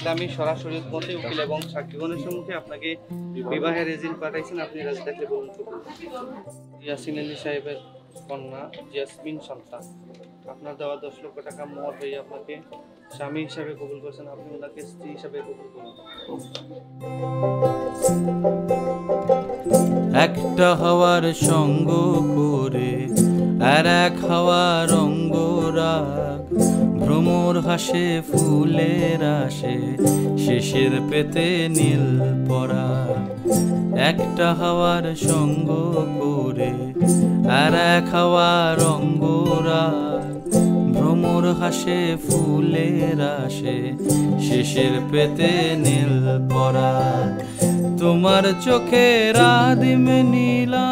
ইসলামী সরাসরি মতে উকিল এবং সাক্ষীগণের সম্মুখে আপনাকে বিবাহের রেজিল পাঠাইছেন, আপনি রাজি থাকলে বলুন কবুল। ইয়াসিন আলী সাহেবের কন্যা জেসমিন সন্তান আপনার দেওয়া 10 লক্ষ টাকা মোহর হয়ে আপনাকে স্বামী হিসাবে কবুল করেছেন, আপনি ওনাকে স্ত্রী হিসাবে কবুল করুন। একটা হাওয়ার সঙ্গ করে আর এক হাওয়ার অঙ্গরাগ, ভ্রমর হাসে ফুলের আসে শেষের পেতে নীল পরাগ। একটা হাওয়ার সঙ্গ করে আর এক হাওয়ার অঙ্গরাগ, ভ্রমর হাসে ফুলের আসে শেষের পেতে নীল পরাগ। তোমার চোখের আদিম নীলা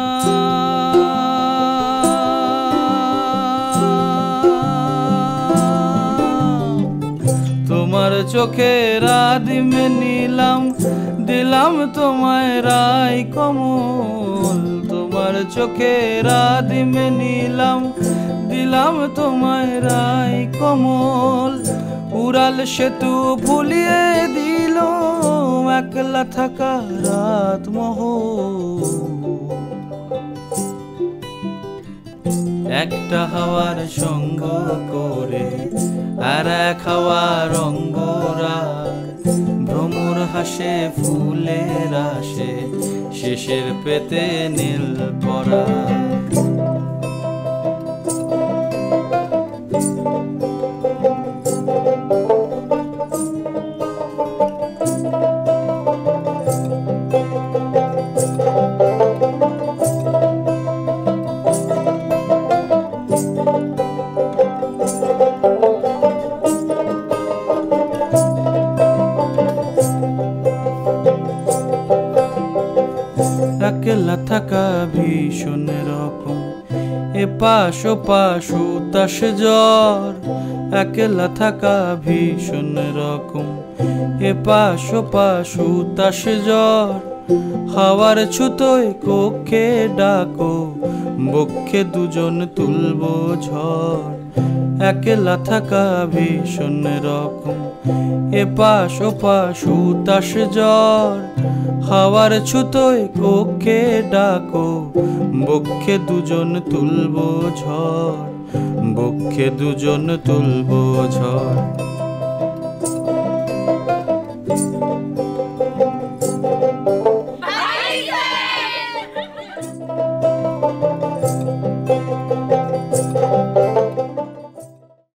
তোমার চোখের আদিম নীলাম, দিলাম তোমায় রাই কমল। তোমার চোখের আদিম নীলাম, দিলাম তোমায় রাই কমল। উড়াল সেতু ভুলিয়ে দিল একলা থাকা রাত মহল। একটা হাওয়ার সঙ্গ করে আর এক হাওয়ার অঙ্গরাগ, ভ্রমর হাসে ফুলের আসে শেষের পেতে নীল পরাগ। একলা থাকা ভীষণ রকম, এপাশ ওপাশ উতাস জ্বর। একলা থাকা ভীষণ রকম, এপাশ ওপাশ উতাস জ্বর। হাওয়ার ছুতোয় কক্ষে ডাকো, বক্ষে দুজন তুলবো ঝড়। একলা থাকা ভীষণ রকম, এপাশ ওপাশ উতাস জ্বর। হাওয়ার ছুতোয় কক্ষে ডাকো, বক্ষে দুজন তুলবো ঝড়। বক্ষে দুজন তুলবো ঝড়।